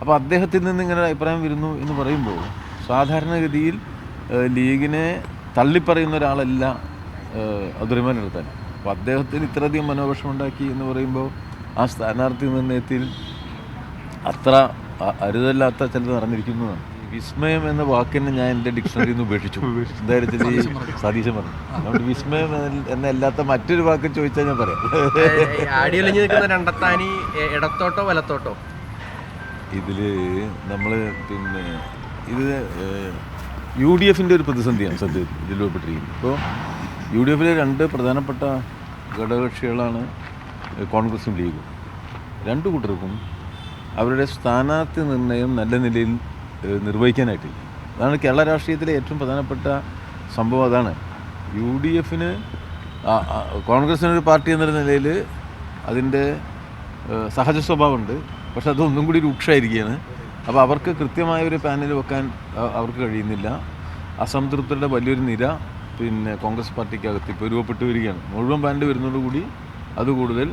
അപ്പോൾ അദ്ദേഹത്തിൽ നിന്ന് ഇങ്ങനെ അഭിപ്രായം വരുന്നു എന്ന് പറയുമ്പോൾ സാധാരണഗതിയിൽ ലീഗിനെ തള്ളിപ്പറയുന്ന ഒരാളല്ല അബ്ദുറഹ്മാൻ എടുത്താൻ. അപ്പോൾ അദ്ദേഹത്തിന് ഇത്രയധികം മനോവിഷമം ഉണ്ടാക്കി എന്ന് പറയുമ്പോൾ ആ സ്ഥാനാർത്ഥി നിർണയത്തിൽ അത്ര അരുതല്ലാത്ത ചിലത് നടന്നിരിക്കുന്നതാണ്. വിസ്മയം എന്ന വാക്കിനെ ഞാൻ എൻ്റെ ഡിക്ഷണറിയിൽ നിന്ന് ഉപേക്ഷിച്ചു. എന്തായാലും ഈ സതീശൻ പറഞ്ഞു. അതുകൊണ്ട് വിസ്മയം എന്നല്ലാത്ത മറ്റൊരു വാക്ക് ചോദിച്ചാൽ ഞാൻ പറയാം. ആടിയൊളിഞ്ഞ് നിൽക്കുന്ന രണ്ടത്താനി ഇടത്തോട്ടോ വലത്തോട്ടോ? ഇതിൽ നമ്മൾ ഇത് UDF ഒരു പ്രതിസന്ധിയാണ് സത്യത്തിൽ ഇതിലുൾപ്പെട്ടിരിക്കുന്നത്. ഇപ്പോൾ UDF രണ്ട് പ്രധാനപ്പെട്ട ഘടകകക്ഷികളാണ് കോൺഗ്രസും ലീഗും. രണ്ടു കൂട്ടർക്കും അവരുടെ സ്ഥാനാർത്ഥി നിർണയം നല്ല നിലയിൽ നിർവഹിക്കാനായിട്ടില്ല. അതാണ് കേരള രാഷ്ട്രീയത്തിലെ ഏറ്റവും പ്രധാനപ്പെട്ട സംഭവം. അതാണ് UDF കോൺഗ്രസിനൊരു പാർട്ടി എന്ന നിലയിൽ അതിൻ്റെ സഹജ സ്വഭാവമുണ്ട്. പക്ഷെ അതൊന്നും കൂടി രൂക്ഷമായിരിക്കുകയാണ്. അപ്പോൾ അവർക്ക് കൃത്യമായ ഒരു പാനൽ വെക്കാൻ അവർക്ക് കഴിയുന്നില്ല. അസംതൃപ്തരുടെ വലിയൊരു നിര കോൺഗ്രസ് പാർട്ടിക്കകത്ത് ഇപ്പോൾ രൂപപ്പെട്ടു വരികയാണ്. മുഴുവൻ പാനൽ വരുന്നതോടുകൂടി അത് കൂടുതൽ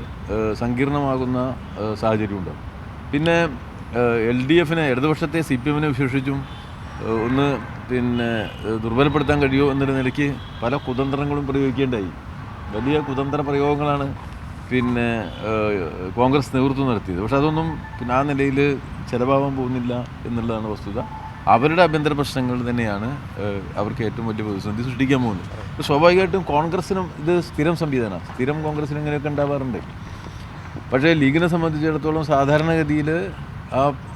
സങ്കീർണമാകുന്ന സാഹചര്യമുണ്ടാകും. പിന്നെ LDF ഇടതുപക്ഷത്തെ CPM വിശേഷിച്ചും ഒന്ന് ദുർബലപ്പെടുത്താൻ കഴിയുമോ എന്നൊരു നിലയ്ക്ക് പല കുതന്ത്രങ്ങളും പ്രയോഗിക്കേണ്ടായി. വലിയ കുതന്ത്ര പ്രയോഗങ്ങളാണ് കോൺഗ്രസ് നേതൃത്വം നടത്തിയത്. പക്ഷെ അതൊന്നും ആ നിലയിൽ ചിലവാകാൻ പോകുന്നില്ല എന്നുള്ളതാണ് വസ്തുത. അവരുടെ ആഭ്യന്തര പ്രശ്നങ്ങൾ തന്നെയാണ് അവർക്ക് ഏറ്റവും വലിയ പ്രതിസന്ധി സൃഷ്ടിക്കാൻ പോകുന്നത്. ഇപ്പോൾ സ്വാഭാവികമായിട്ടും കോൺഗ്രസിനും ഇത് സ്ഥിരം സംവിധാനമാണ്. സ്ഥിരം കോൺഗ്രസിന് ഇങ്ങനെയൊക്കെ ഉണ്ടാവാറുണ്ട്. പക്ഷേ ലീഗിനെ സംബന്ധിച്ചിടത്തോളം സാധാരണഗതിയിൽ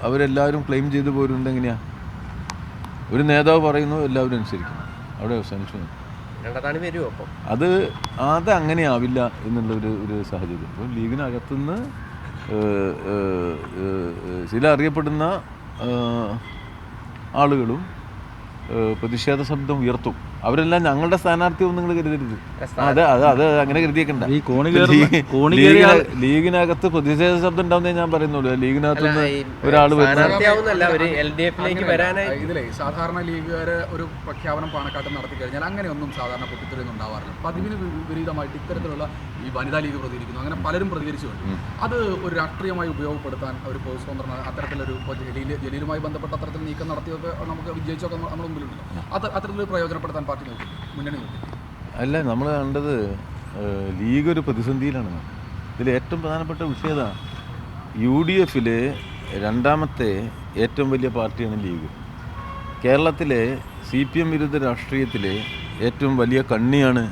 അവരെല്ലാവരും ക്ലെയിം ചെയ്തു പോരുന്നത് എങ്ങനെയാണ്? ഒരു നേതാവ് പറയുന്നു, എല്ലാവരും അനുസരിക്കുന്നു, അവിടെ അവസാനിച്ചു. അത് അങ്ങനെ ആവില്ല എന്നുള്ള ഒരു സാഹചര്യം. അപ്പോൾ ലീഗിനകത്തുനിന്ന് ചില അറിയപ്പെടുന്ന ആളുകളും പ്രതിഷേധ ശബ്ദം ഉയർത്തും. അവരെല്ലാം ഞങ്ങളുടെ സ്ഥാനാർത്ഥിയൊന്നും നിങ്ങൾ കരുതരുത്. അത് അങ്ങനെ കരുതിയേക്കണ്ട. ലീഗിനകത്ത് പ്രതിഷേധ ശബ്ദം ഉണ്ടാവുന്നേ ഞാൻ പറയുന്നുള്ളൂ. ലീഗിനകത്തുനിന്ന് ഒരാൾ സാധാരണ ലീഗുകാര് ഒരു പ്രഖ്യാപനം പാണക്കാട്ട് നടത്തി കഴിഞ്ഞാൽ അങ്ങനെയൊന്നും സാധാരണ പൊട്ടിത്തെറിയൊന്നും ഉണ്ടാവാറില്ല. പതിവിന് വിപരീതമായിട്ട് ഇത്തരത്തിലുള്ള ഈ വനിതാ ലീഗ് പ്രതികരിക്കുന്നു. അങ്ങനെ പലരും പ്രതികരിച്ചുകൊണ്ട് അത് ഒരു രാഷ്ട്രീയമായി ഉപയോഗപ്പെടുത്താൻ അവർ സ്വതന്ത്രം അത്തരത്തിലൊരു ജലീലുമായി ബന്ധപ്പെട്ട അത്തരത്തിൽ നീക്കം നടത്തിയൊക്കെ നമുക്ക് വിജയിച്ചൊക്കെ നമ്മുടെ മുമ്പിലുണ്ടല്ലോ. അത്തരത്തിലൊരു പ്രയോജനപ്പെടുത്താൻ പാർട്ടി നോക്കി, മുന്നണി നോക്കി അല്ല നമ്മൾ കണ്ടത്. ലീഗ് ഒരു പ്രതിസന്ധിയിലാണ്. ഇതിൽ ഏറ്റവും പ്രധാനപ്പെട്ട വിഷയത UDF രണ്ടാമത്തെ ഏറ്റവും വലിയ പാർട്ടിയാണ് ലീഗ്. കേരളത്തിലെ CPM വിരുദ്ധ രാഷ്ട്രീയത്തിലെ ഏറ്റവും വലിയ കണ്ണിയാണ്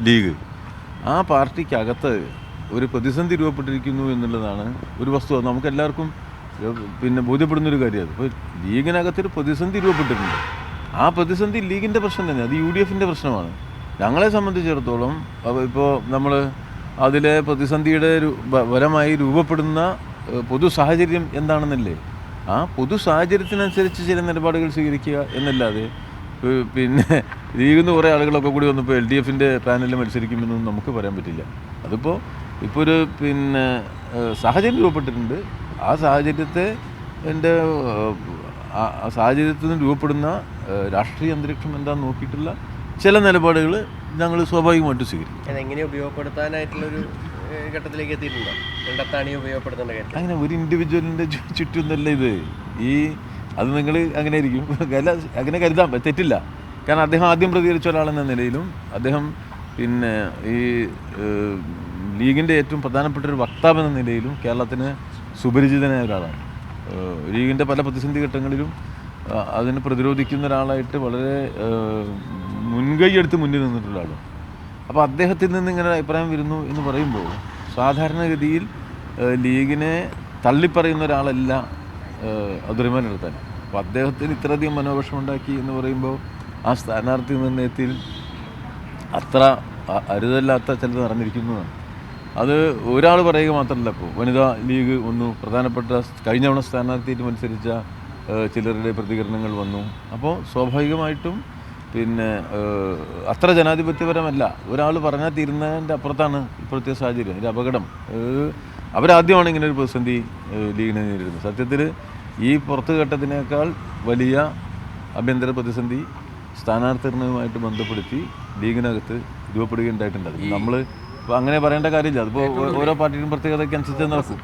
ലീഗ്. ആ പാർട്ടിക്കകത്ത് ഒരു പ്രതിസന്ധി രൂപപ്പെട്ടിരിക്കുന്നു എന്നുള്ളതാണ് ഒരു വസ്തുത. നമുക്കെല്ലാവർക്കും ബോധ്യപ്പെടുന്നൊരു കാര്യമാണ്. ഇപ്പോൾ ലീഗിനകത്തൊരു പ്രതിസന്ധി രൂപപ്പെട്ടിട്ടുണ്ട്. ആ പ്രതിസന്ധി ലീഗിൻ്റെ പ്രശ്നം തന്നെ, അത് UDF പ്രശ്നമാണ്. ഞങ്ങളെ സംബന്ധിച്ചിടത്തോളം ഇപ്പോൾ നമ്മൾ അതിലെ പ്രതിസന്ധിയുടെ പരമായി രൂപപ്പെടുന്ന പൊതു സാഹചര്യം എന്താണെന്നല്ലേ, ആ പൊതു സാഹചര്യത്തിനനുസരിച്ച് ചില നിലപാടുകൾ സ്വീകരിക്കുക എന്നല്ലാതെ ലീഗിൽ നിന്ന് കുറേ ആളുകളൊക്കെ കൂടി വന്നപ്പോൾ LDF പാനലിൽ മത്സരിക്കുമെന്നൊന്നും നമുക്ക് പറയാൻ പറ്റില്ല. അതിപ്പോൾ ഒരു സാഹചര്യം രൂപപ്പെട്ടിട്ടുണ്ട്. ആ സാഹചര്യത്തിൽ നിന്ന് രൂപപ്പെടുന്ന രാഷ്ട്രീയ അന്തരീക്ഷം എന്താണെന്ന് നോക്കിയിട്ടുള്ള ചില നിലപാടുകൾ ഞങ്ങൾ സ്വാഭാവികമായിട്ട് സ്വീകരിക്കും. അതെങ്ങനെ ഉപയോഗപ്പെടുത്താനായിട്ടുള്ളൊരു ഘട്ടത്തിലേക്ക് എത്തിയിട്ടുണ്ടോ? ഉപയോഗപ്പെടുത്തേണ്ട കാര്യം അങ്ങനെ ഒരു ഇൻഡിവിജ്വലിൻ്റെ ചുറ്റുമൊന്നല്ല ഇത്. അത് നിങ്ങൾ അങ്ങനെ ആയിരിക്കും, അങ്ങനെ കരുതാൻ തെറ്റില്ല. കാരണം അദ്ദേഹം ആദ്യം പ്രതികരിച്ച ഒരാളെന്ന നിലയിലും അദ്ദേഹം ഈ ലീഗിൻ്റെ ഏറ്റവും പ്രധാനപ്പെട്ട ഒരു വക്താവ് എന്ന നിലയിലും കേരളത്തിന് സുപരിചിതനായ ഒരാളാണ്. ലീഗിൻ്റെ പല പ്രതിസന്ധി ഘട്ടങ്ങളിലും അതിന് പ്രതിരോധിക്കുന്ന ഒരാളായിട്ട് വളരെ മുൻകൈ എടുത്ത് മുന്നിൽ നിന്നിട്ടുള്ള ആളാണ്. അപ്പോൾ അദ്ദേഹത്തിൽ നിന്ന് ഇങ്ങനെ അഭിപ്രായം വരുന്നു എന്ന് പറയുമ്പോൾ സാധാരണഗതിയിൽ ലീഗിനെ തള്ളിപ്പറയുന്ന ഒരാളല്ല അബ്ദുറഹ്മാൻ എടുത്താൻ. അപ്പോൾ അദ്ദേഹത്തിന് ഇത്രയധികം മനോവിഷമം ഉണ്ടാക്കി എന്ന് പറയുമ്പോൾ ആ സ്ഥാനാർത്ഥി നിർണയത്തിൽ അത്ര അരുതല്ലാത്ത ചിലത് നടന്നിരിക്കുന്നതാണ്. അത് ഒരാൾ പറയുക മാത്രമല്ല. ഇപ്പോൾ വനിതാ ലീഗ് വന്നു, പ്രധാനപ്പെട്ട കഴിഞ്ഞ തവണ സ്ഥാനാർത്ഥിയായിട്ട് മത്സരിച്ച ചിലരുടെ പ്രതികരണങ്ങൾ വന്നു. അപ്പോൾ സ്വാഭാവികമായിട്ടും അത്ര ജനാധിപത്യപരമല്ല. ഒരാൾ പറഞ്ഞാൽ തീരുന്നതിൻ്റെ അപ്പുറത്താണ് ഇപ്പോഴത്തെ സാഹചര്യം, ഒരു അപകടം. അവരാദ്യമാണ് ഇങ്ങനെ ഒരു പ്രതിസന്ധി ലീഗിനെ നേരിടുന്നത്. സത്യത്തിൽ ഈ പുറത്ത് ഘട്ടത്തിനേക്കാൾ വലിയ ആഭ്യന്തര പ്രതിസന്ധി സ്ഥാനാർത്ഥി നിർണയവുമായിട്ട് ബന്ധപ്പെടുത്തി ലീഗിനകത്ത് രൂപപ്പെടുകയുണ്ടായിട്ടുണ്ട്. നമ്മൾ ഇപ്പോൾ അങ്ങനെ പറയേണ്ട കാര്യമില്ല. അതിപ്പോൾ ഓരോ പാർട്ടിയും പ്രത്യേകതയ്ക്ക് അനുസരിച്ച് നടക്കും.